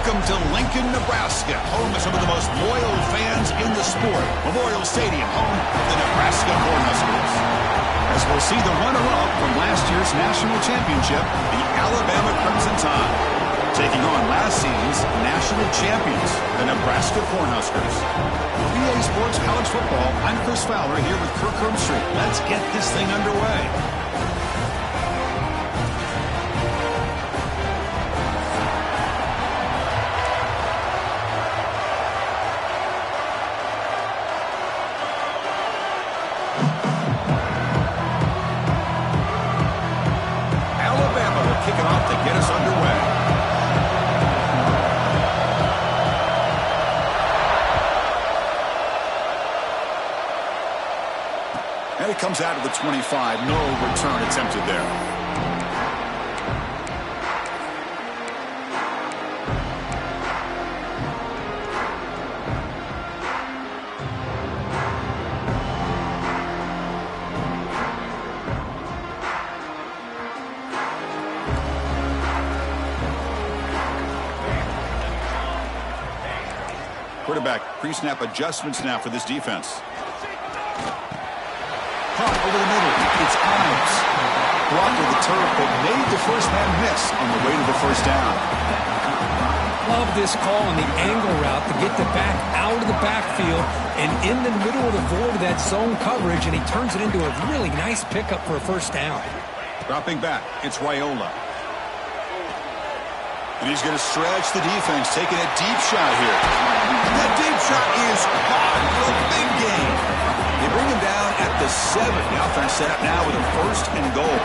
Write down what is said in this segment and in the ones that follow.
Welcome to Lincoln, Nebraska, home of some of the most loyal fans in the sport. Memorial Stadium, home of the Nebraska Cornhuskers. As we'll see the runner-up from last year's national championship, the Alabama Crimson Tide, taking on last season's national champions, the Nebraska Cornhuskers. For BA Sports College Football, I'm Chris Fowler here with Kirk Herbstreit. Let's get this thing underway. Kicking off to get us underway. And it comes out of the 25. No return attempted there. Quarterback pre-snap adjustments now for this defense. Punt over the middle. It's Ives. Blocked with the turf, but made the first man miss on the way to the first down. Love this call on the angle route to get the back out of the backfield and in the middle of the void of that zone coverage, and he turns it into a really nice pickup for a first down. Dropping back, it's Raiola. And he's going to stretch the defense, taking a deep shot here. That deep shot is caught for a big gain. They bring him down at the 7. The offense set up now with a first and goal.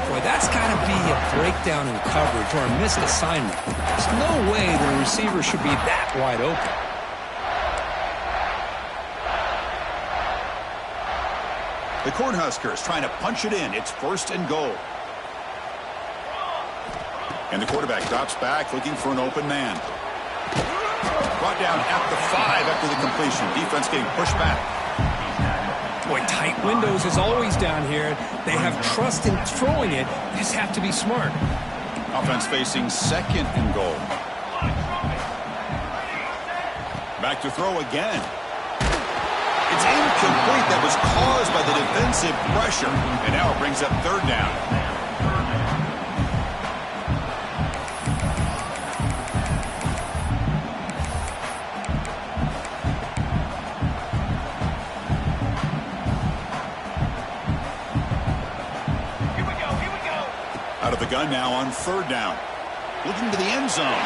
Boy, that's got to be a breakdown in coverage or a missed assignment. There's no way the receiver should be that wide open. The Cornhuskers trying to punch it in. It's first and goal. And the quarterback drops back, looking for an open man. Brought down at the 5 after the completion. Defense getting pushed back. Boy, tight windows is always down here. They have trust in throwing it. They just have to be smart. Offense facing second and goal. Back to throw again. It's incomplete. That was caused by the defensive pressure. And now it brings up third down. Out of the gun now on third down. Looking to the end zone.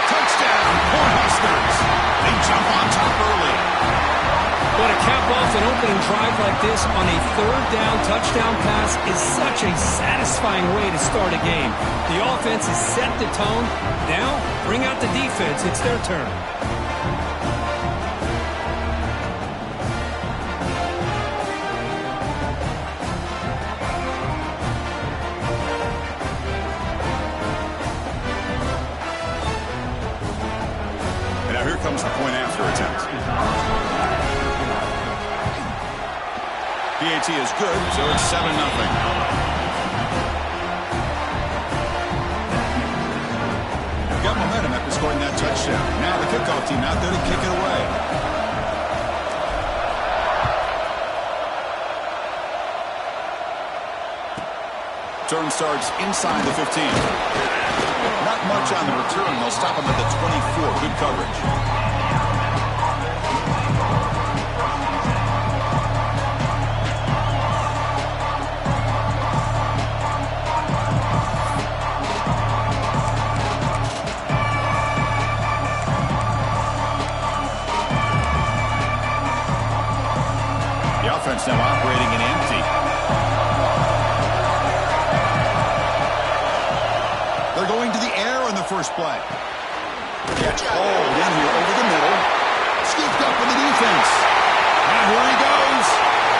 Touchdown, Cornhuskers. They jump on top early. But to cap off an opening drive like this on a third down touchdown pass is such a satisfying way to start a game. The offense has set the tone. Now, bring out the defense. It's their turn. Here comes the point after attempt. PAT is good, so it's 7-0. They've got momentum after scoring that touchdown. Now the kickoff team out there to kick it away. Turn starts inside the 15. Not much on the return. They'll stop him at the 24. Good coverage. The offense now operating in empty. They're going to the air on the first play. Catch hauled in here over the middle. Scooped up in the defense. And here he goes.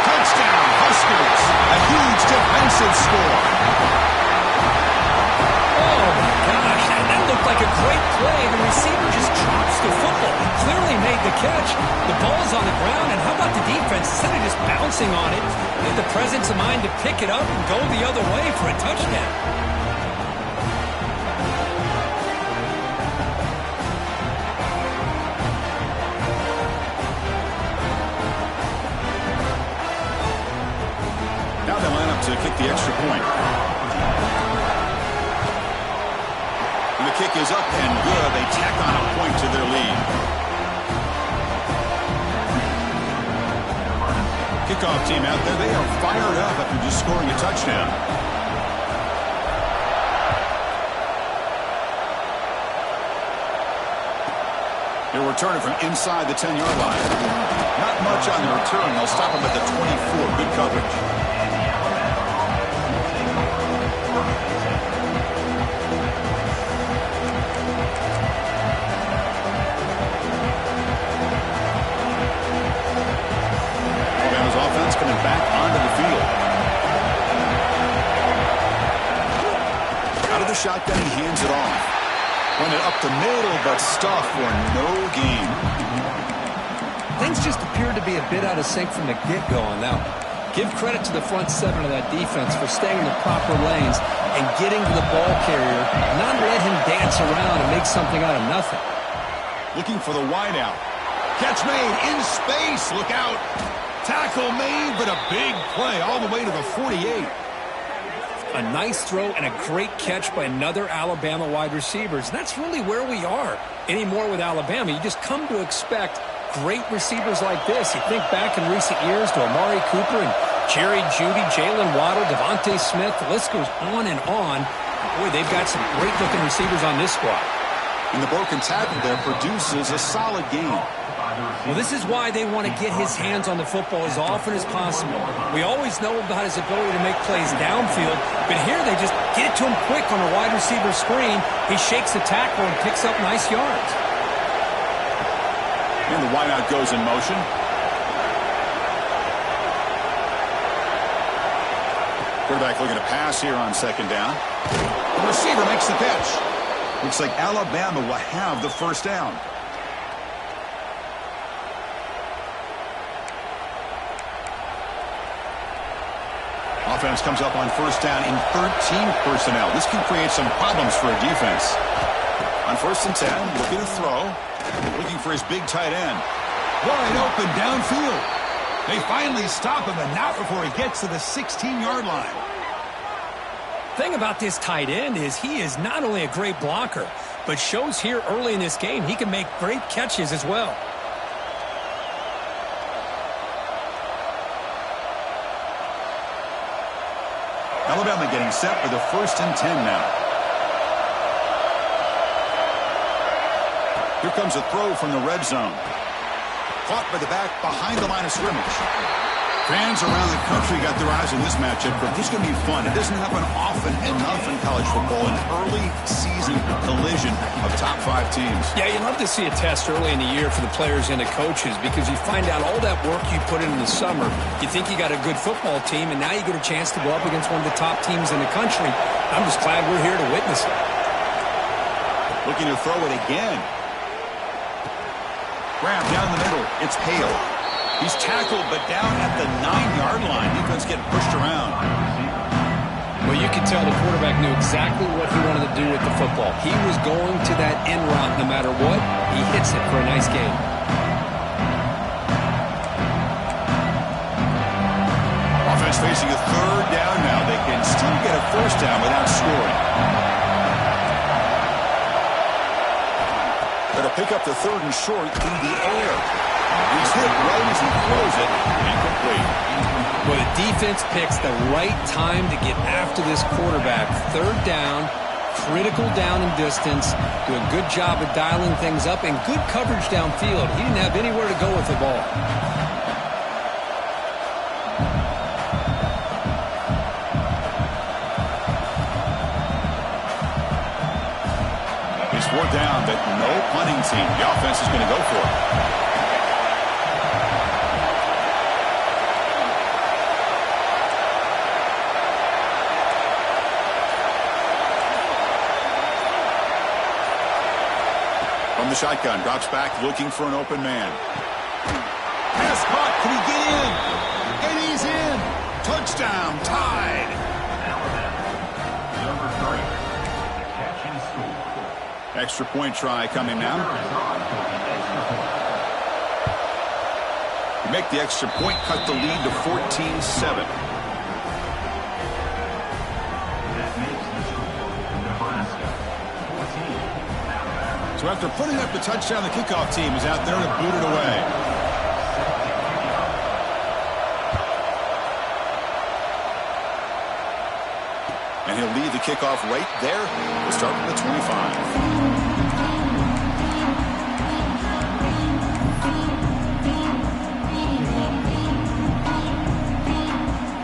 Touchdown, Huskers. A huge defensive score. Oh, my gosh. That looked like a great play. The receiver just drops the football. Clearly made the catch. The ball's on the ground, and how about the defense? Instead of just bouncing on it, they had the presence of mind to pick it up and go the other way for a touchdown. kick is up and good. They tack on a point to their lead. Kickoff team out there, they are fired up after just scoring a touchdown. They'll return it from inside the 10-yard line. Not much on the return. They'll stop him at the 24. Good coverage. Alabama's offense coming back onto the field. Out of the shotgun, he hands it off. Run it up the middle, but stuff for no gain. Things just appeared to be a bit out of sync from the get-go on that one. Give credit to the front seven of that defense for staying in the proper lanes and getting to the ball carrier, not let him dance around and make something out of nothing. Looking for the wideout. Catch made in space. Look out. Tackle made, but a big play all the way to the 48. A nice throw and a great catch by another Alabama wide receiver. And that's really where we are anymore with Alabama. You just come to expect great receivers like this. You think back in recent years to Amari Cooper and Jerry Jeudy, Jalen Waddle, Devontae Smith. The list goes on and on. Boy, they've got some great-looking receivers on this squad. And the broken tackle there produces a solid game. Well, this is why they want to get his hands on the football as often as possible. We always know about his ability to make plays downfield, but here they just get it to him quick on a wide receiver screen. He shakes the tackle and picks up nice yards. And the wideout goes in motion. Quarterback looking to pass here on second down. The receiver makes the catch. Looks like Alabama will have the first down. Offense comes up on first down in 13 personnel. This can create some problems for a defense. On first and 10, looking to throw. Looking for his big tight end. Wide open downfield. They finally stop him, and not before he gets to the 16-yard line. Thing about this tight end is he is not only a great blocker, but shows here early in this game he can make great catches as well. Alabama getting set for the first and 10 now. Here comes a throw from the red zone. Caught by the back behind the line of scrimmage. Fans around the country got their eyes on this matchup. This is going to be fun. It doesn't happen often enough in college football. An early season collision of top 5 teams. Yeah, you love to see a test early in the year for the players and the coaches because you find out all that work you put in the summer. You think you got a good football team, and now you get a chance to go up against one of the top teams in the country. I'm just glad we're here to witness it. Looking to throw it again. Grab down the middle. It's Hale. He's tackled, but down at the 9-yard line. Defense getting pushed around. Well, you can tell the quarterback knew exactly what he wanted to do with the football. He was going to that end route no matter what. He hits it for a nice gain. Offense facing a third down now. They can still get a first down without scoring. Better pick up the third and short through the air. He's hit right as he throws it. Incomplete. Well, the defense picks the right time to get after this quarterback. Third down, critical down and distance. Do a good job of dialing things up and good coverage downfield. He didn't have anywhere to go with the ball. It's 4th down, but no punting team. The offense is going to go for it. From the shotgun, drops back, looking for an open man. Pass caught. Can he get in? And he's in. Touchdown, tied. Extra point try coming now. You make the extra point, cut the lead to 14-7. That makes the score Nebraska 14. So after putting up the touchdown, the kickoff team is out there to boot it away. And he'll lead the kickoff right there. We'll start from the 25.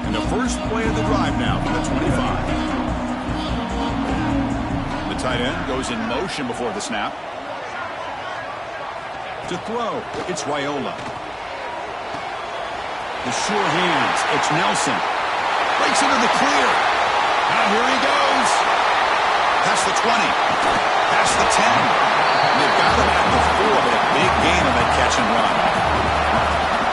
And the first play of the drive now from the 25. The tight end goes in motion before the snap. To throw, it's Raiola. The sure hands, it's Nelson. Breaks into the clear. Now here he goes. Past the 20. Past the 10. And they've got him at the 4, but a big gain on that catch and run.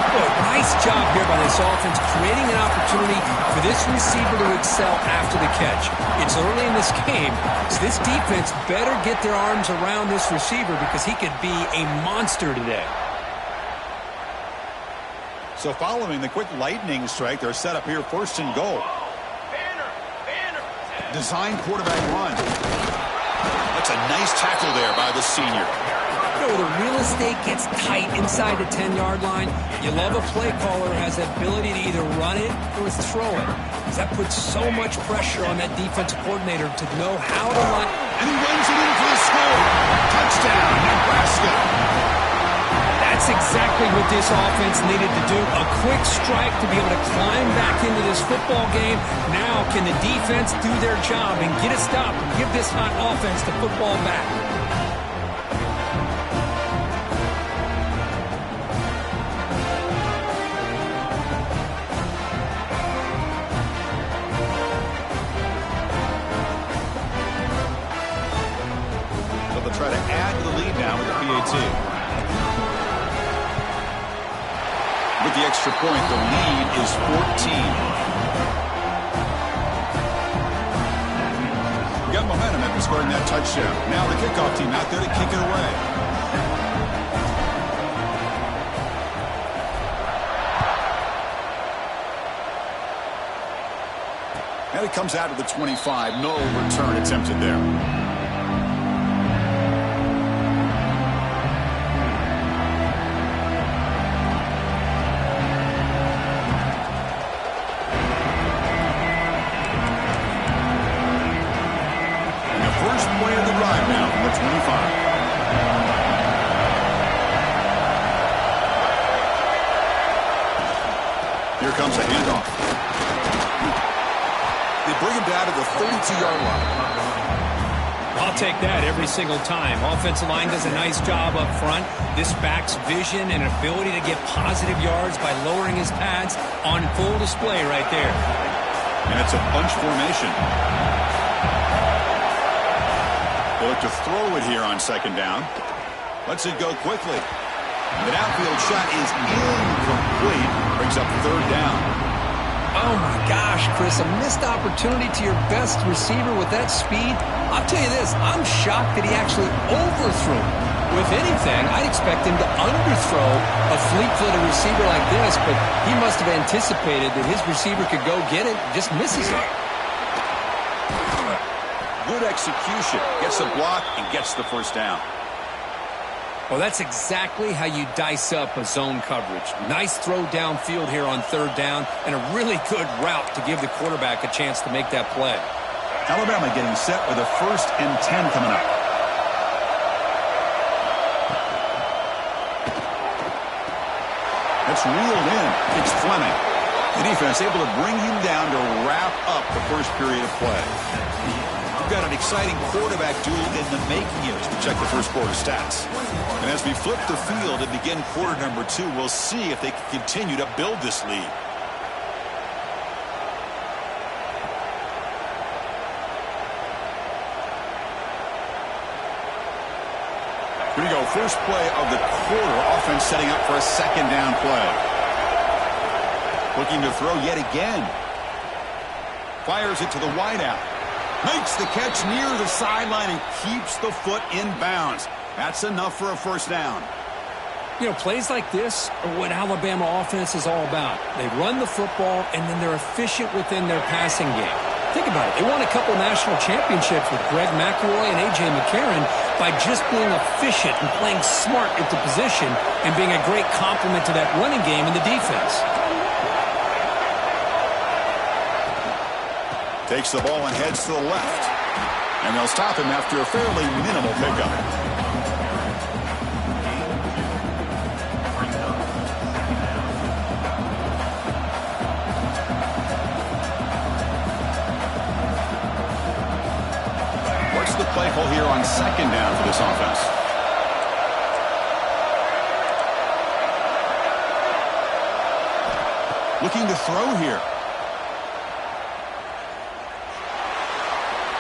Well, nice job here by this offense, creating an opportunity for this receiver to excel after the catch. It's early in this game, so this defense better get their arms around this receiver because he could be a monster today. So following the quick lightning strike, they're set up here first and goal. Design quarterback run. That's a nice tackle there by the senior. You know, the real estate gets tight inside the 10-yard line. You love a play caller who has the ability to either run it or throw it. Because that puts so much pressure on that defensive coordinator to know how to run. And he runs it in for the score. Touchdown, Nebraska. That's exactly what this offense needed to do. A quick strike to be able to climb back into this football game. Now can the defense do their job and get a stop and give this hot offense the football back? So they'll try to add to the lead now with the PAT. With the extra point, the lead is 14. We got momentum after scoring that touchdown. Now the kickoff team out there to kick it away. And it comes out of the 25. No return attempted there. Here comes a handoff. They bring him down to the 32-yard line. I'll take that every single time. Offensive line does a nice job up front. This back's vision and ability to get positive yards by lowering his pads on full display right there. And it's a bunch formation. They look to throw it here on second down. Lets it go quickly. The downfield shot is incomplete. Brings up third down. Oh, my gosh, Chris. A missed opportunity to your best receiver with that speed. I'll tell you this. I'm shocked that he actually overthrew. With anything, I'd expect him to underthrow a fleet-footed receiver like this, but he must have anticipated that his receiver could go get it, just misses it. Good execution. Gets the block and gets the first down. Well, that's exactly how you dice up a zone coverage. Nice throw downfield here on third down, and a really good route to give the quarterback a chance to make that play. Alabama getting set with a 1st and 10 coming up. That's reeled in. It's Fleming. The defense able to bring him down to wrap up the first period of play. We've got an exciting quarterback duel in the making here as we check the first quarter stats. And as we flip the field and begin quarter number 2, we'll see if they can continue to build this lead. Here we go. First play of the quarter. Offense setting up for a second down play. Looking to throw yet again. Fires it to the wideout. Makes the catch near the sideline and keeps the foot in bounds. That's enough for a first down. You know, plays like this are what Alabama offense is all about. They run the football, and then they're efficient within their passing game. Think about it. They won a couple national championships with Greg McElroy and A.J. McCarron by just being efficient and playing smart at the position and being a great complement to that running game in the defense. Takes the ball and heads to the left. And they'll stop him after a fairly minimal pickup. What's the play call here on second down for this offense? Looking to throw here.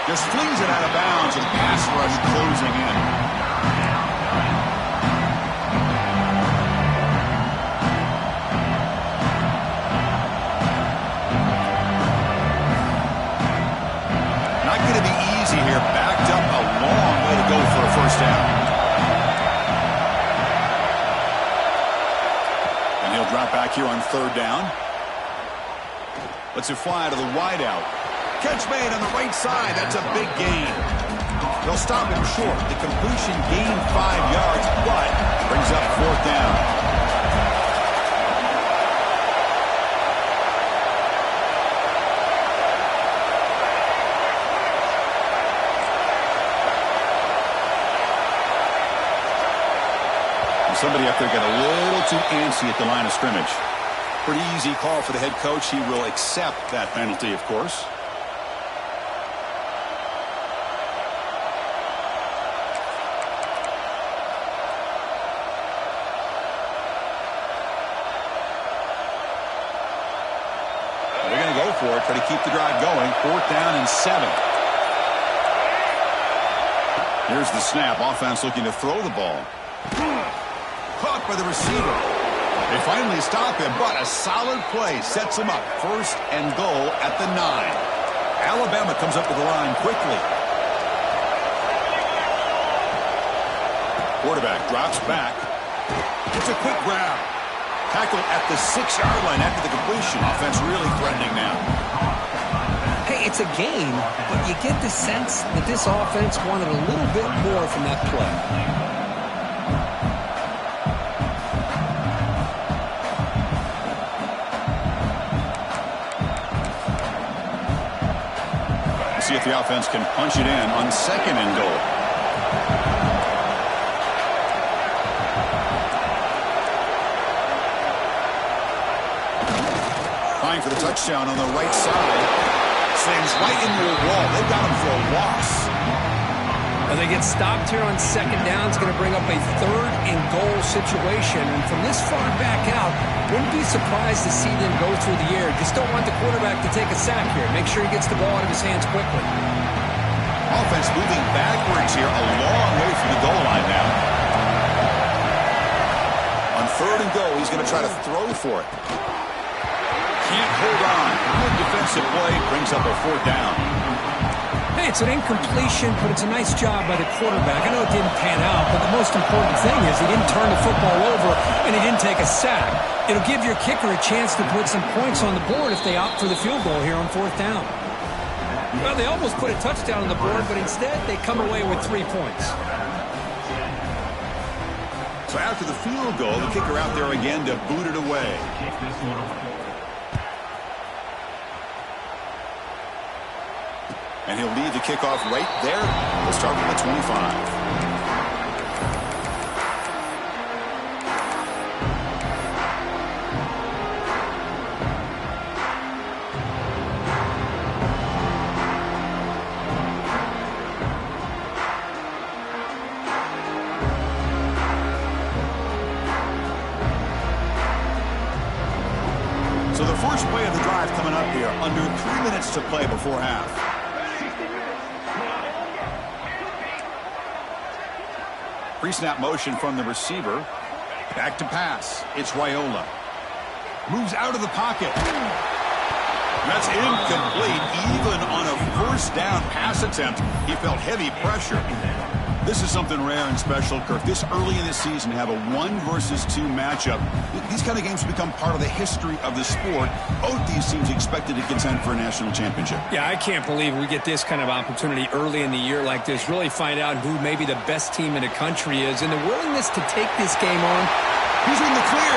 Just flings it out of bounds and pass rush closing in. Not going to be easy here. Backed up a long way to go for a first down. And he'll drop back here on third down. Lets it fly to the wideout. Catch made on the right side. That's a big gain. They'll stop him short. The completion gained 5 yards, but brings up fourth down. Somebody up there got a little too antsy at the line of scrimmage. Pretty easy call for the head coach. He will accept that penalty, of course. They're going to go for it, try to keep the drive going. Fourth down and 7. Here's the snap. Offense looking to throw the ball. Caught by the receiver. They finally stop him, but a solid play sets him up. First and goal at the 9. Alabama comes up to the line quickly. Quarterback drops back. It's a quick grab. Tackle at the 6-yard line after the completion. Offense really threatening now. Hey, it's a game, but you get the sense that this offense wanted a little bit more from that play. See if the offense can punch it in on second and goal. Trying for the touchdown on the right side. Slings right into a wall. They've got him for a loss. Well, they get stopped here on second down. It's going to bring up a third and goal situation. And from this far back out, wouldn't be surprised to see them go through the air. Just don't want the quarterback to take a sack here. Make sure he gets the ball out of his hands quickly. Offense moving backwards here a long way from the goal line now. On third and goal, he's going to try to throw for it. Can't hold on. Good defensive play brings up a fourth down. Hey, it's an incompletion, but it's a nice job by the quarterback. I know it didn't pan out, but the most important thing is he didn't turn the football over and he didn't take a sack. It'll give your kicker a chance to put some points on the board if they opt for the field goal here on fourth down. Well, they almost put a touchdown on the board, but instead they come away with 3 points. So after the field goal, the kicker out there again to boot it away. And he'll lead the kickoff right there. We'll start from the 25. So the first play of the drive coming up here. Under 3 minutes to play before half. Pre-snap motion from the receiver. Back to pass. It's Raiola. Moves out of the pocket. That's incomplete. Even on a first down pass attempt, he felt heavy pressure. This is something rare and special, Kirk. This early in the season, have a 1 versus 2 matchup. These kind of games become part of the history of the sport. Both these teams expected to contend for a national championship. Yeah, I can't believe we get this kind of opportunity early in the year like this. Really find out who maybe the best team in the country is, and the willingness to take this game on. He's in the clear.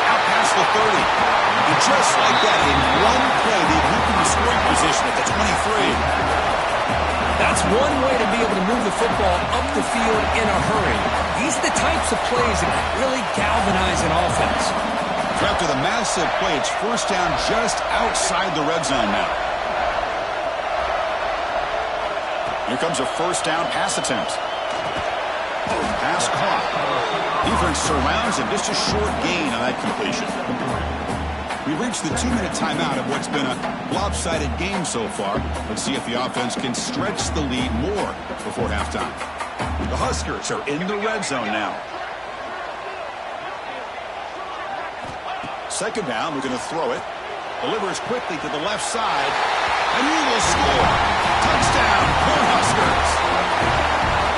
Out past the 30. And just like that, in one play, they've moved in the scoring position at the 23. That's one way to be able to move the football up the field in a hurry. These are the types of plays that really galvanize an offense. After the massive play, it's first down just outside the red zone now. Here comes a first down pass attempt. Pass caught. Defense surrounds him. Just a short gain on that completion. We reached the 2-minute timeout of what's been a lopsided game so far. Let's see if the offense can stretch the lead more before halftime. The Huskers are in the red zone now. Second down, we're going to throw it. Delivers quickly to the left side. And he will score. Touchdown, Cornhuskers.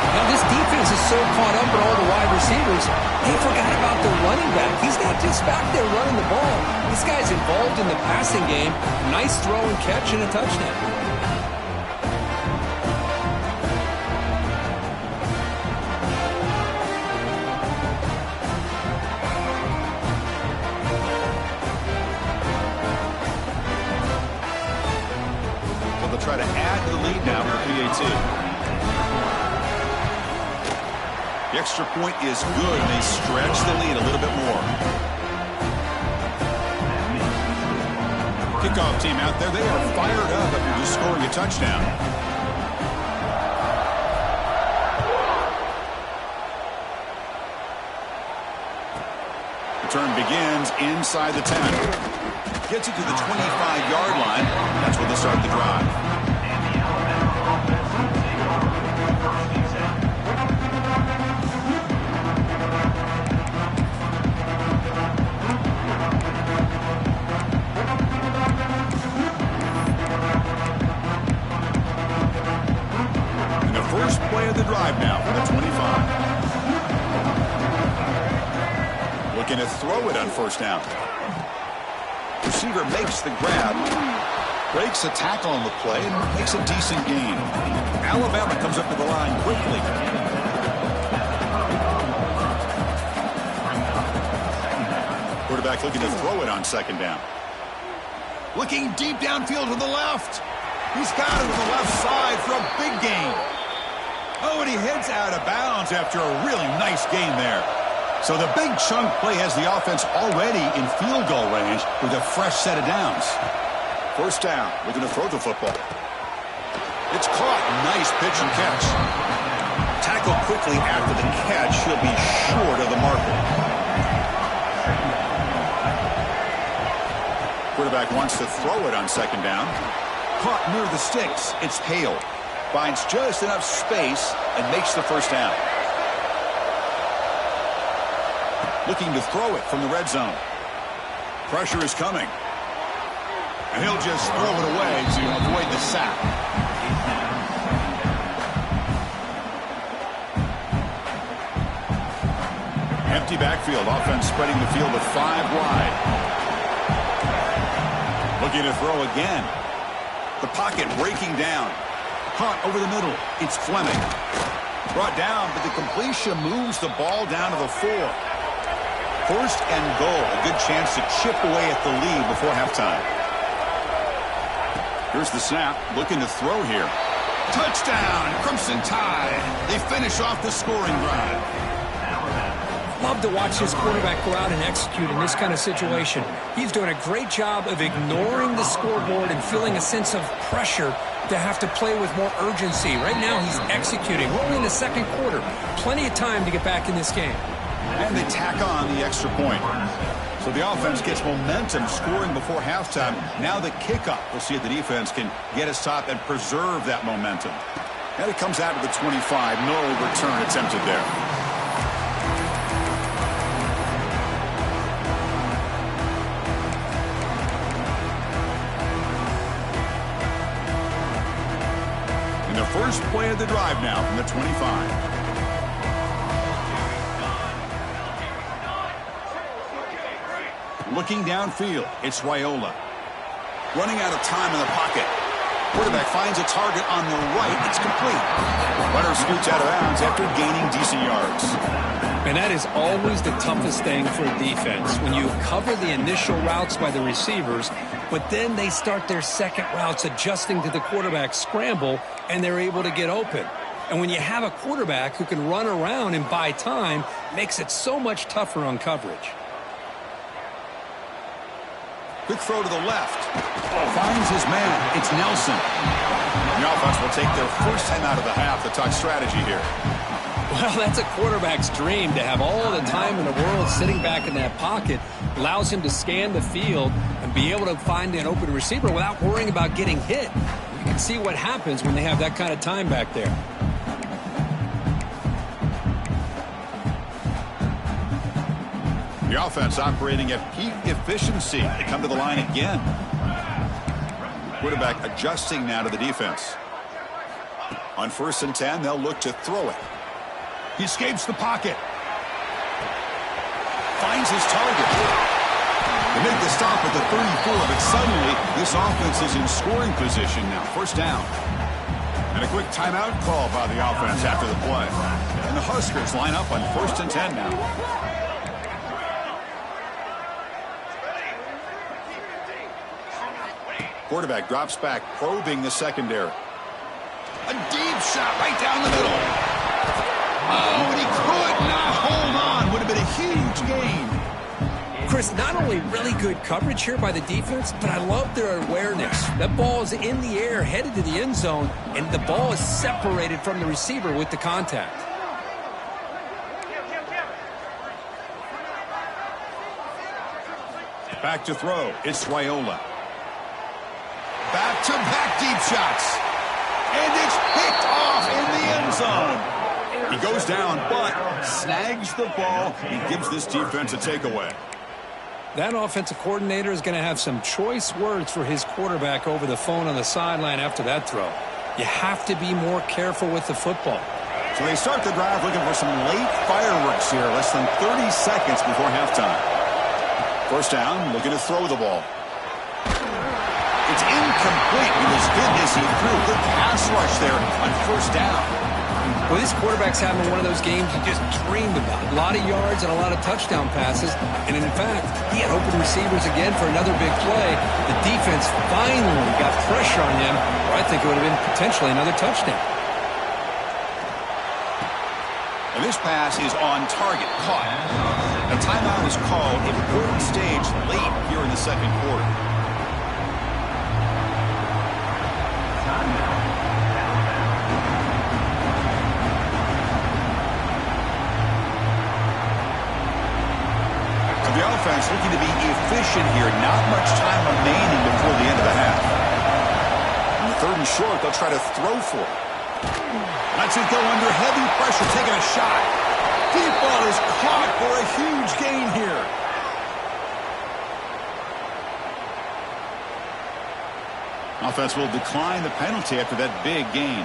Now, this defense is so caught up in all the wide receivers, they forgot about their running back. He's not just back there running the ball. This guy's involved in the passing game. Nice throw and catch and a touchdown. Well, they'll try to add to the lead now for PAT. The extra point is good, and they stretch the lead a little bit more. Kickoff team out there, they are fired up after just scoring a touchdown. Return begins inside the 10. Gets it to the 25-yard line. That's where they start the drive. First play of the drive now for the 25. Looking to throw it on first down. Receiver makes the grab, breaks a tackle on the play, and makes a decent gain. Alabama comes up to the line quickly. Quarterback looking to throw it on second down. Looking deep downfield to the left. He's got it to the left side for a big gain. Oh, and he heads out of bounds after a really nice gain there. So the big chunk play has the offense already in field goal range with a fresh set of downs. First down, we're going to throw the football. It's caught. Nice pitch and catch. Tackled quickly after the catch. He'll be short of the marker. Quarterback wants to throw it on second down. Caught near the sticks. It's Hale. Finds just enough space and makes the first down. Looking to throw it from the red zone. Pressure is coming. And he'll just throw it away to avoid the sack. Empty backfield. Offense spreading the field with 5 wide. Looking to throw again. The pocket breaking down. Caught over the middle. It's Fleming. Brought down, but the completion moves the ball down to the 4. First and goal. A good chance to chip away at the lead before halftime. Here's the snap. Looking to throw here. Touchdown, Crimson Tide. They finish off the scoring drive. Love to watch this quarterback go out and execute in this kind of situation. He's doing a great job of ignoring the scoreboard and feeling a sense of pressure to have to play with more urgency. Right now, he's executing. We're only in the second quarter. Plenty of time to get back in this game. And they tack on the extra point. So the offense gets momentum scoring before halftime. Now the kickoff. We'll see if the defense can get a stop and preserve that momentum. And it comes out to the 25. No return attempted there. first play of the drive now from the 25. Looking downfield, it's Raiola. Running out of time in the pocket. Quarterback finds a target on the right. It's complete. Runner scoots out of bounds after gaining decent yards. And that is always the toughest thing for a defense, when you cover the initial routes by the receivers, but then they start their second routes adjusting to the quarterback scramble, and they're able to get open. And when you have a quarterback who can run around and buy time, it makes it so much tougher on coverage. Quick throw to the left. Finds his man. It's Nelson. The offense will take their first time out of the half to talk strategy here. Well, that's a quarterback's dream, to have all the time in the world sitting back in that pocket. Allows him to scan the field and be able to find an open receiver without worrying about getting hit. You can see what happens when they have that kind of time back there. The offense operating at peak efficiency. They come to the line again. Quarterback adjusting now to the defense. On 1st and 10, they'll look to throw it. He escapes the pocket. Finds his target. They make the stop at the 34, but suddenly this offense is in scoring position now. 1st down. And a quick timeout call by the offense after the play. And the Huskers line up on 1st and 10 now. Quarterback drops back, probing the secondary. A deep shot right down the middle. Oh, and he could not hold on. Would have been a huge gain. Chris, not only really good coverage here by the defense, but I love their awareness. That ball is in the air, headed to the end zone, and the ball is separated from the receiver with the contact. Back to throw. It's Raiola. Back-to-back deep shots. And it's picked off in the end zone. He goes down, but snags the ball. He gives this defense a takeaway. That offensive coordinator is going to have some choice words for his quarterback over the phone on the sideline after that throw. You have to be more careful with the football. So they start the drive looking for some late fireworks here. Less than 30 seconds before halftime. 1st down, looking to throw the ball. It's incomplete with as good as he threw. Good pass rush there on 1st down. Well, this quarterback's having one of those games you just dreamed about. A lot of yards and a lot of touchdown passes. And in fact, he had open receivers again for another big play. The defense finally got pressure on him, or I think it would have been potentially another touchdown. And this pass is on target, caught. A timeout is called. Important stage late here in the 2nd quarter. The offense looking to be efficient here. Not much time remaining before the end of the half. On the 3rd and short, they'll try to throw for it. Lets it go under heavy pressure, taking a shot. Deep ball is caught for a huge gain here. Offense will decline the penalty after that big gain.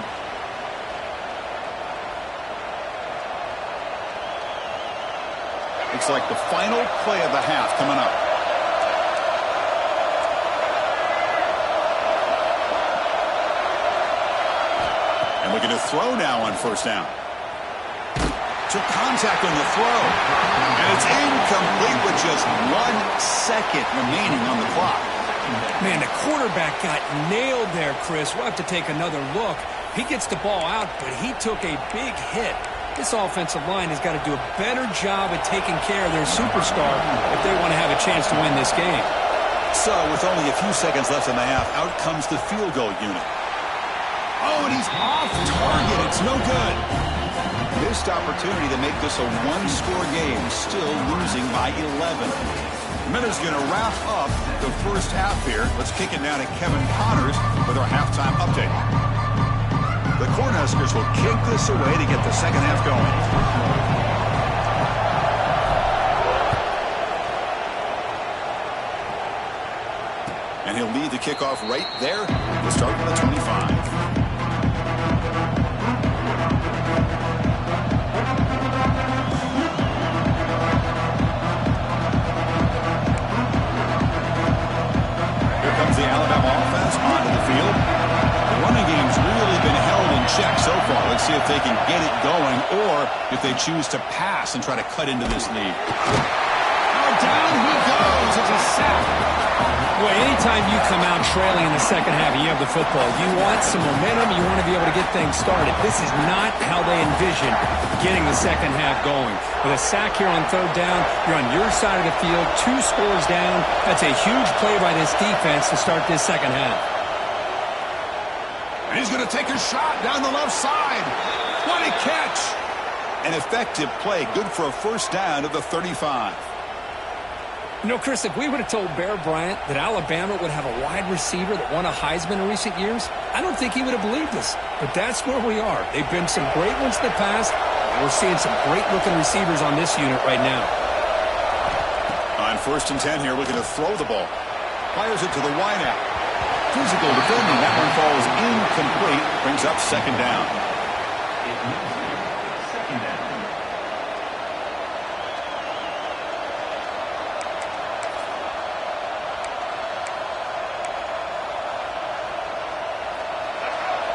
Looks like the final play of the half coming up. And looking to throw now on 1st down. Took contact on the throw. And it's incomplete with just 1 second remaining on the clock. Man, the quarterback got nailed there, Chris. We'll have to take another look. He gets the ball out, but he took a big hit. This offensive line has got to do a better job at taking care of their superstar if they want to have a chance to win this game. So, with only a few seconds left in the half, out comes the field goal unit. Oh, and he's off target. It's no good. Missed opportunity to make this a one-score game, still losing by 11. Minutes going to wrap up the 1st half here. Let's kick it down to Kevin Connors with our halftime update. The Cornhuskers will kick this away to get the 2nd half going. And he'll lead the kickoff right there. We'll start with the 25. or if they choose to pass and try to cut into this lead. Now down he goes. It's a sack. Boy, anytime you come out trailing in the second half, you have the football. You want some momentum. You want to be able to get things started. This is not how they envision getting the second half going. With a sack here on third down, you're on your side of the field, 2 scores down. That's a huge play by this defense to start this second half. And he's going to take a shot down the left side. What a catch. An effective play, good for a first down of the 35. You know, Chris, if we would have told Bear Bryant that Alabama would have a wide receiver that won a Heisman in recent years, I don't think he would have believed us. But that's where we are. They've been some great ones in the past, and we're seeing some great-looking receivers on this unit right now. On 1st and 10 here, looking to throw the ball. Fires it to the wideout. Physical defending. That one falls incomplete. Brings up 2nd down.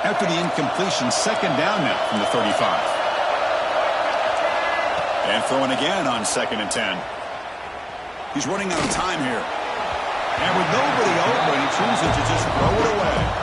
After the incompletion, 2nd down now from the 35. And throwing again on 2nd and 10. He's running out of time here. And with nobody open, he chooses to just throw it away.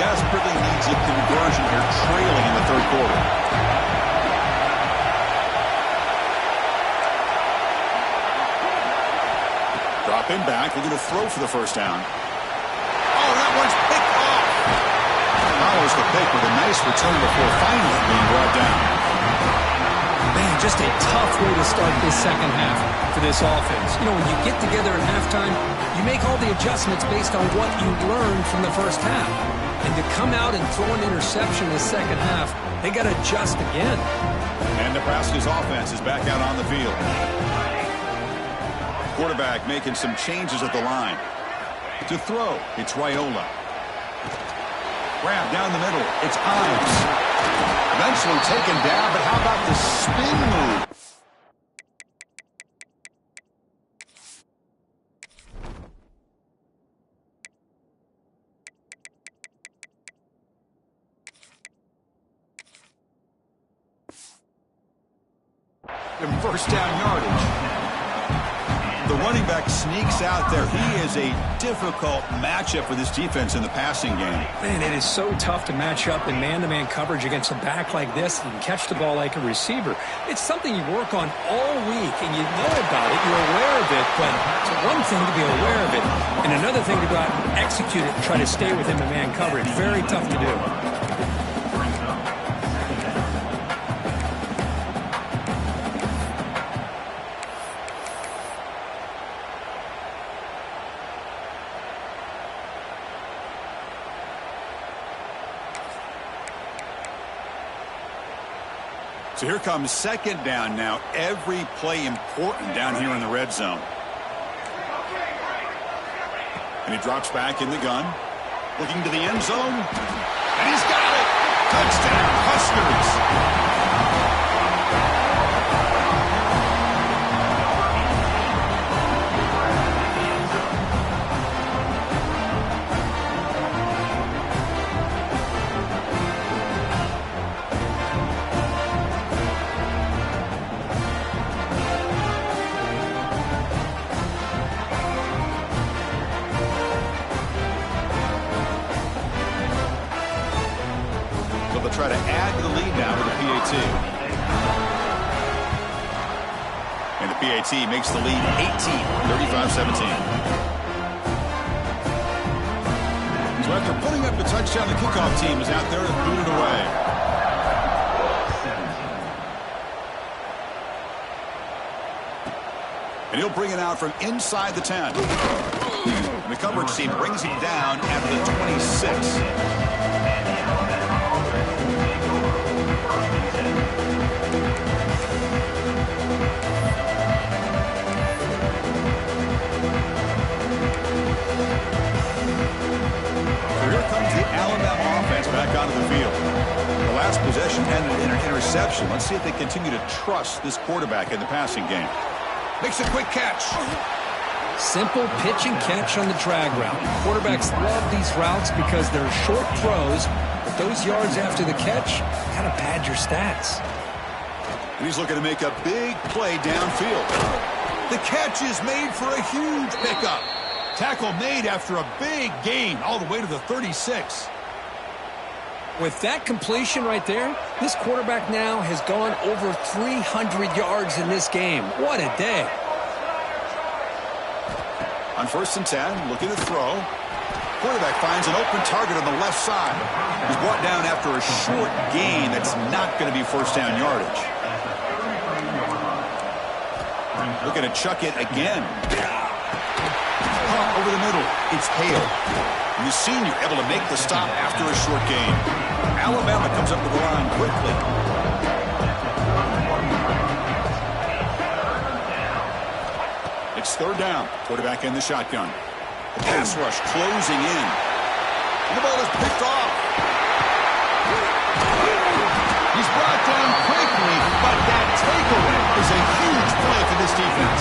Desperately needs a conversion here, trailing in the 3rd quarter. Dropping back, looking to throw for the first down. Oh, that one's picked off. Follows the pick with a nice return before finally being brought down. Man, just a tough way to start this second half for this offense. You know, when you get together at halftime, you make all the adjustments based on what you learned from the first half. And to come out and throw an interception in the second half, they got to adjust again. And Nebraska's offense is back out on the field. Quarterback making some changes at the line. To throw, it's Raiola. Grab down the middle, it's Ives. Eventually taken down, but how about the spin move? And first down yardage. The running back sneaks out there. He is a difficult matchup for this defense in the passing game. Man, it is so tough to match up in man-to-man coverage against a back like this and catch the ball like a receiver. It's something you work on all week, and you know about it, you're aware of it, but it's one thing to be aware of it, and another thing to go out and execute it and try to stay with him in man coverage. Very tough to do. So here comes 2nd down now. Every play important down here in the red zone. And he drops back in the gun. Looking to the end zone. And he's got it. Touchdown, Huskers. Try to add to the lead now with the PAT. And the PAT makes the lead 18, 35-17. So after putting up the touchdown, the kickoff team is out there to boot it away. And he'll bring it out from inside the 10. And the coverage team brings him down at the 26. possession. Let's see if they continue to trust this quarterback in the passing game. Makes a quick catch. Simple pitch and catch on the drag route. Quarterbacks love these routes because they're short throws, but those yards after the catch kind of pad your stats. And he's looking to make a big play downfield. The catch is made for a huge pickup. Tackle made after a big gain all the way to the 36. With that completion right there, this quarterback now has gone over 300 yards in this game. What a day. On 1st and 10, looking to throw. Quarterback finds an open target on the left side. He's brought down after a short gain that's not going to be first down yardage. Looking to chuck it again. Over the middle, it's Hale. And the senior able to make the stop after a short gain. Alabama comes up to the line quickly. It's 3rd down. Quarterback in the shotgun. The pass rush closing in. And the ball is picked off. He's brought down quickly, but that takeaway is a huge play for this defense.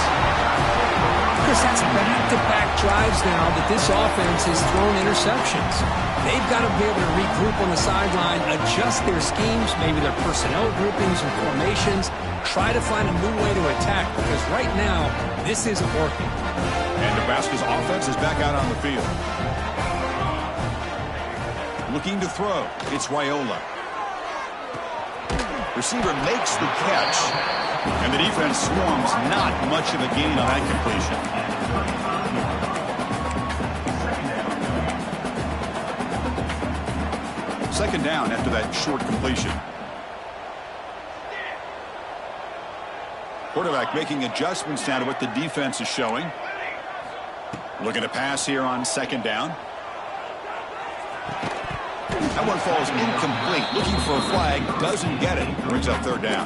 Chris, that's back-to-back drives now that this offense has thrown interceptions. They've got to be able to regroup on the sideline, adjust their schemes, maybe their personnel groupings and formations, try to find a new way to attack, because right now, this isn't working. And Nebraska's offense is back out on the field. Looking to throw. It's Raiola. Receiver makes the catch, and the defense swarms. Not much of a gain on that completion. Second down after that short completion. Quarterback making adjustments now to what the defense is showing. Looking to pass here on 2nd down. That one falls incomplete. Looking for a flag. Doesn't get it. Brings up 3rd down.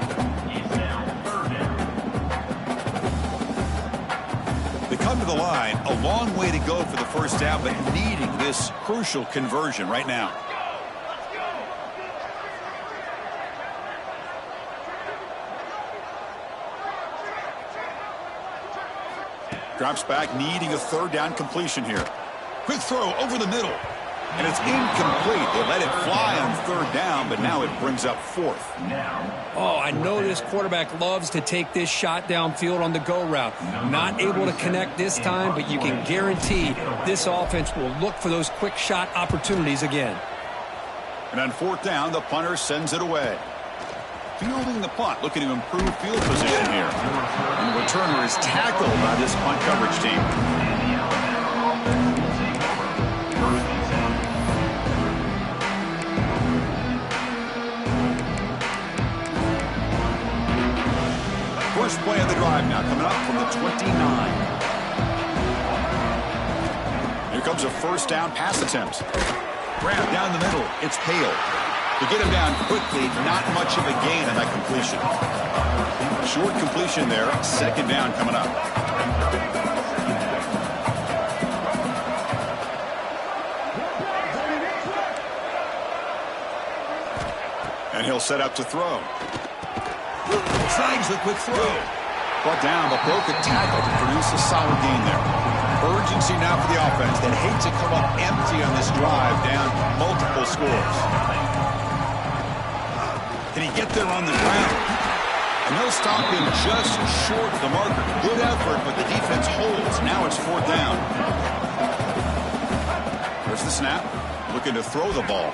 They come to the line. A long way to go for the first down, but needing this crucial conversion right now. Drops back, needing a 3rd down completion here. Quick throw over the middle. And it's incomplete. They let it fly on 3rd down, but now it brings up 4th. Oh, I know this quarterback loves to take this shot downfield on the go route. Not able to connect this time, but you can guarantee this offense will look for those quick shot opportunities again. And on 4th down, the punter sends it away. Fielding the punt, looking to improve field position here. And the returner is tackled by this punt coverage team. First play of the drive now coming up from the 29. Here comes a 1st down pass attempt. Grab down the middle. It's Hale. To get him down quickly, not much of a gain on that completion. Short completion there. 2nd down coming up. And he'll set up to throw. Snags the quick throw. Brought down, but broke a tackle to produce a solid gain there. Urgency now for the offense. They'd hate to come up empty on this drive, down multiple scores. Can he get there on the ground? And they'll stop him just short of the marker. Good effort, but the defense holds. Now it's 4th down. There's the snap. Looking to throw the ball.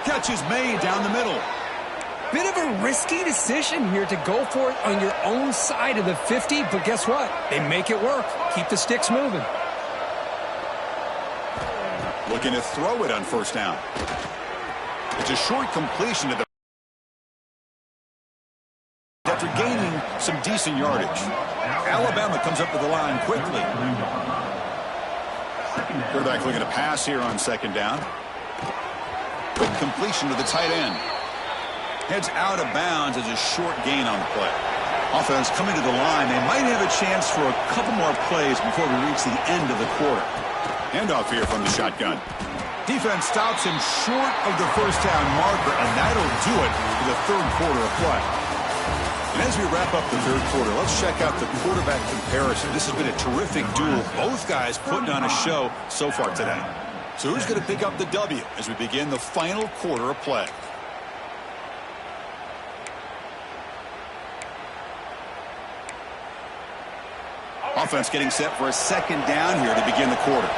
Catch is made down the middle. Bit of a risky decision here to go for it on your own side of the 50, but guess what? They make it work. Keep the sticks moving. Looking to throw it on 1st down. It's a short completion to the after gaining some decent yardage. Alabama comes up to the line quickly. Quarterback looking to pass here on 2nd down. Quick completion to the tight end. Heads out of bounds as a short gain on the play. Offense coming to the line. They might have a chance for a couple more plays before we reach the end of the quarter. Handoff here from the shotgun. Defense stops him short of the 1st down marker, and that'll do it for the 3rd quarter of play. And as we wrap up the third quarter, let's check out the quarterback comparison. This has been a terrific duel. Both guys putting on a show so far today. So who's going to pick up the W as we begin the final quarter of play? Offense getting set for a second down here to begin the quarter.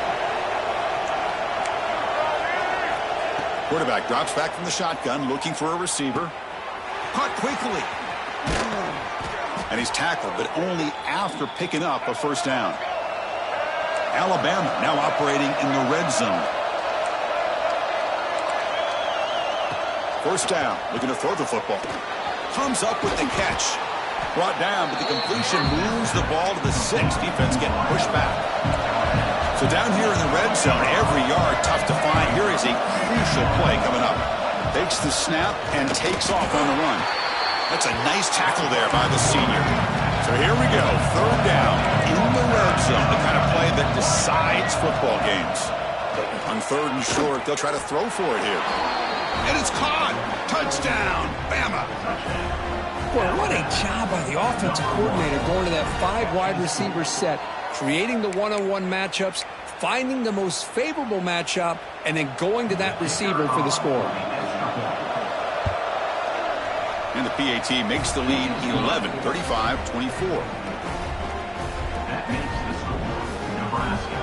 Quarterback drops back from the shotgun, looking for a receiver. Caught quickly. And he's tackled, but only after picking up a first down. Alabama now operating in the red zone. First down, looking to throw the football. Comes up with the catch. Brought down, but the completion moves the ball to the 6. Defense getting pushed back. So down here in the red zone, every yard tough to find. Here is a crucial play coming up. Takes the snap and takes off on the run. That's a nice tackle there by the senior. So here we go, third down in the red zone, the kind of play that decides football games. On third and short, they'll try to throw for it here. And it's caught. Touchdown, Bama. Well, what a job by the offensive coordinator going to that 5 wide receiver set, creating the one-on-one matchups, finding the most favorable matchup, and then going to that receiver for the score. And the PAT makes the lead 11, 35-24. That makes the score Nebraska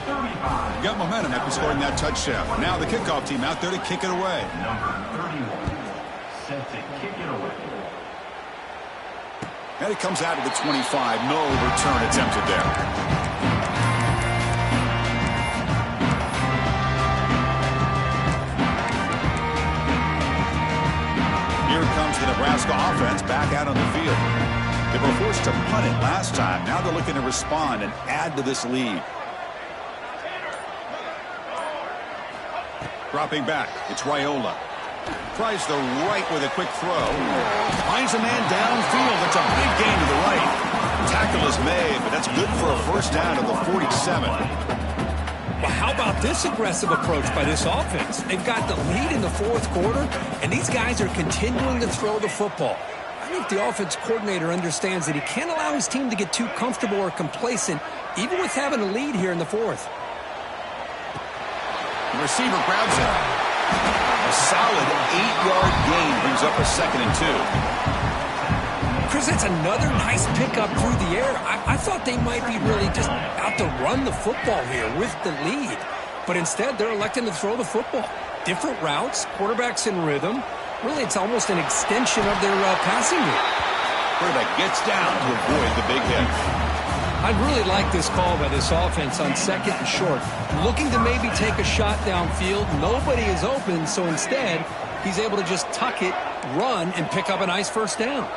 35. Got momentum after scoring that touchdown. Now the kickoff team out there to kick it away. Number 31 set to kick it away. And it comes out of the 25. No return attempted there. Here comes the Nebraska offense back out on the field. They were forced to punt it last time. Now they're looking to respond and add to this lead. Dropping back, it's Raiola. Tries the right with a quick throw. Finds a man downfield. It's a big gain to the right. Tackle is made, but that's good for a first down at the 47. Well, how about this aggressive approach by this offense? They've got the lead in the fourth quarter, and these guys are continuing to throw the football. I think the offense coordinator understands that he can't allow his team to get too comfortable or complacent, even with having a lead here in the fourth. The receiver grabs it. A solid 8-yard gain brings up a 2nd and 2. Chris, that's another nice pickup through the air. I thought they might be really just out to run the football here with the lead. But instead, they're electing to throw the football. Different routes, quarterbacks in rhythm. Really, it's almost an extension of their passing game. Quarterback gets down to avoid the big hit. I really like this call by this offense on 2nd and short. Looking to maybe take a shot downfield. Nobody is open, so instead, he's able to just tuck it, run, and pick up a nice first down.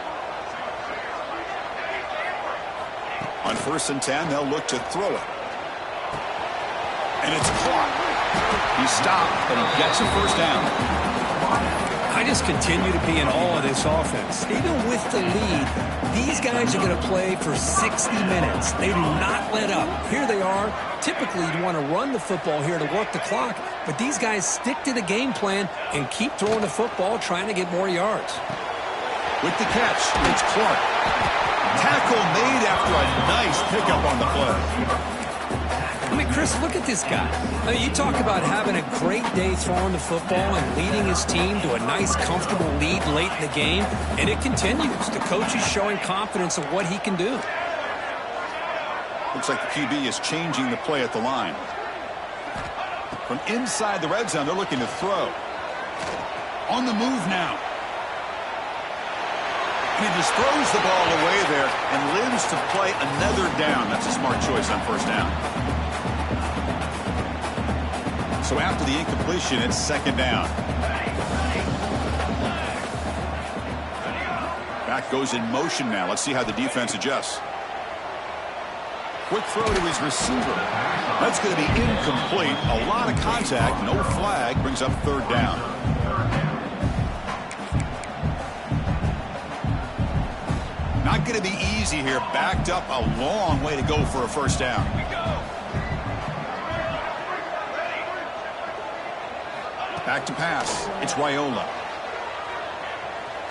On 1st and 10, they'll look to throw it. And it's caught. He stopped, but he gets a first down. I just continue to be in awe of this offense. Even with the lead, these guys are going to play for 60 minutes. They do not let up. Here they are. Typically, you want to run the football here to work the clock, but these guys stick to the game plan and keep throwing the football, trying to get more yards. With the catch, it's Clark. Tackle made after a nice pickup on the play. I mean, Chris, look at this guy. I mean, you talk about having a great day throwing the football and leading his team to a nice, comfortable lead late in the game, and it continues. The coach is showing confidence of what he can do. Looks like the QB is changing the play at the line. From inside the red zone, they're looking to throw. On the move now. He just throws the ball away there and lives to play another down. That's a smart choice on first down. So after the incompletion, it's 2nd down. Back goes in motion now. Let's see how the defense adjusts. Quick throw to his receiver. That's going to be incomplete. A lot of contact. No flag. Brings up 3rd down. Not going to be easy here. Backed up a long way to go for a first down. Back to pass. It's Raiola.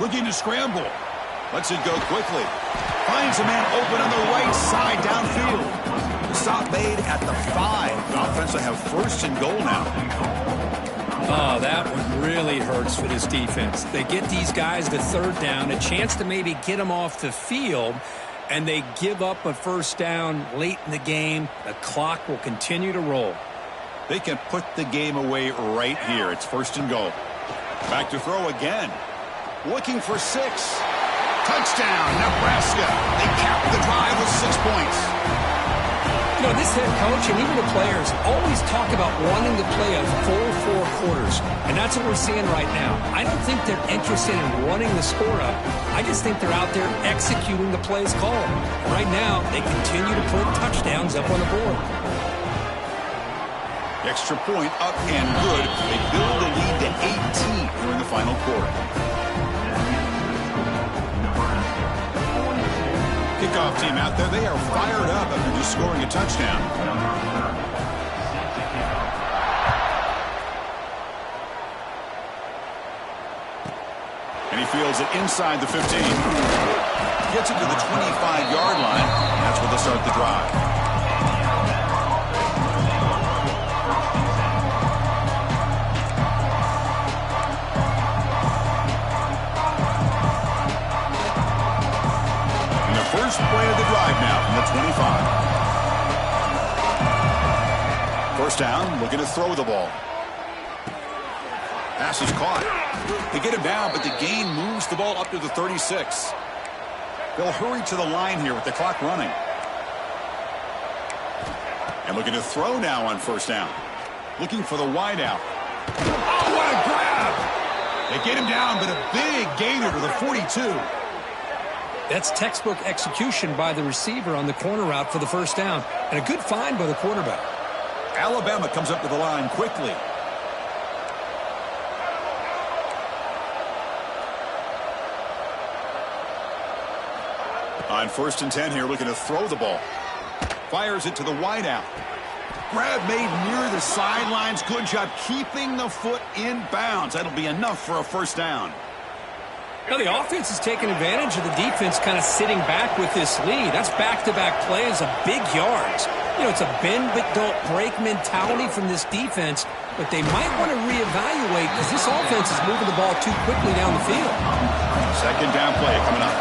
Looking to scramble. Lets it go quickly. Finds a man open on the right side downfield. Stop made at the 5. The offense will have first and goal now. Oh, that one really hurts for this defense. They get these guys to third down, a chance to maybe get them off the field, and they give up a first down late in the game. The clock will continue to roll. They can put the game away right here. It's first and goal. Back to throw again. Looking for 6. Touchdown, Nebraska. They cap the drive with 6 points. You know, this head coach and even the players always talk about wanting to play a full 4 quarters, and that's what we're seeing right now. I don't think they're interested in running the score up. I just think they're out there executing the plays called. And right now, they continue to put touchdowns up on the board. Extra point up and good. They build the lead to 18 during the final quarter. Kickoff team out there. They are fired up after just scoring a touchdown. And he fields it inside the 15. Gets it to the 25-yard line. That's where they'll start the drive. First play of the drive now from the 25. First down, looking to throw the ball. Pass is caught. They get him down, but the gain moves the ball up to the 36. They'll hurry to the line here with the clock running. And looking to throw now on first down. Looking for the wide out. Oh, what a grab! They get him down, but a big gainer to the 42. That's textbook execution by the receiver on the corner route for the first down. And a good find by the quarterback. Alabama comes up to the line quickly. On first and 10 here, looking to throw the ball. Fires it to the wide out. Grab made near the sidelines. Good job keeping the foot in bounds. That'll be enough for a first down. Now the offense is taking advantage of the defense kind of sitting back with this lead. That's back-to-back plays of big yards. You know, it's a bend but don't break mentality from this defense, but they might want to reevaluate because this offense is moving the ball too quickly down the field. Second down play coming up.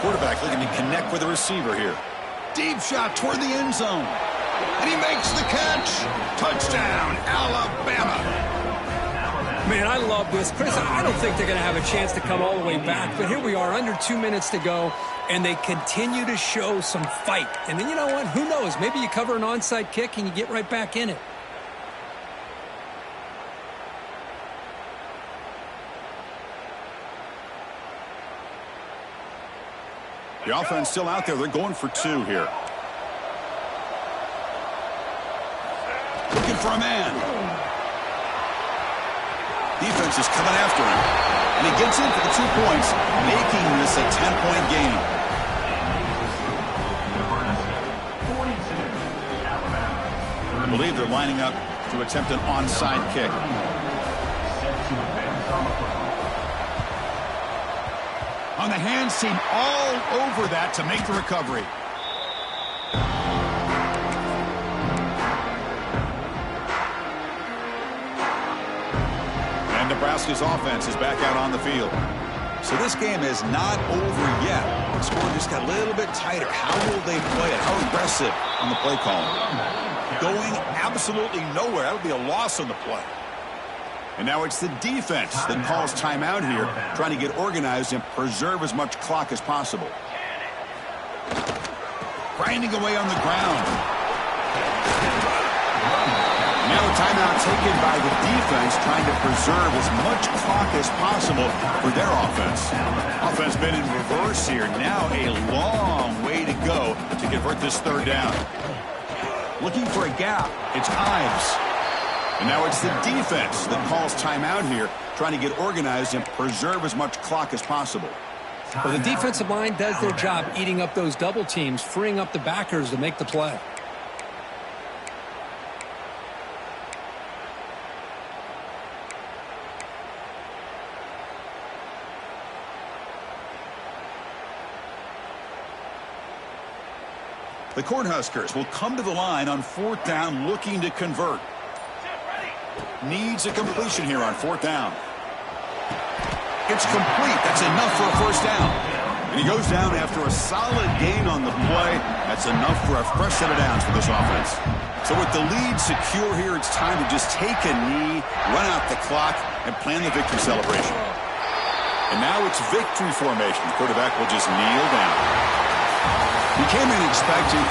Quarterback looking to connect with the receiver here. Deep shot toward the end zone. And he makes the catch. Touchdown, Alabama. Man, I love this. Chris, I don't think they're going to have a chance to come all the way back, but here we are, under 2 minutes to go, and they continue to show some fight. And then you know what? Who knows? Maybe you cover an onside kick and you get right back in it. The offense still out there. They're going for 2 here. Looking for a man. Defense is coming after him. And he gets in for the 2 points, making this a 10-point game. I believe they're lining up to attempt an onside kick. On the hands team all over that to make the recovery. Nebraska's offense is back out on the field. So this game is not over yet. The score just got a little bit tighter. How will they play it? How aggressive on the play call? Going absolutely nowhere. That'll be a loss on the play. And now it's the defense that calls timeout here, trying to get organized and preserve as much clock as possible. Grinding away on the ground. Now a timeout taken by the defense, trying to preserve as much clock as possible for their offense. Offense been in reverse here. Now a long way to go to convert this third down. Looking for a gap. It's Ives. And now it's the defense that calls timeout here, trying to get organized and preserve as much clock as possible. Well, the defensive line does their job eating up those double teams, freeing up the backers to make the play. The Cornhuskers will come to the line on 4th down looking to convert. Needs a completion here on 4th down. It's complete. That's enough for a first down. And he goes down after a solid gain on the play. That's enough for a fresh set of downs for this offense. So with the lead secure here, it's time to just take a knee, run out the clock, and plan the victory celebration. And now it's victory formation. The quarterback will just kneel down. He came in expecting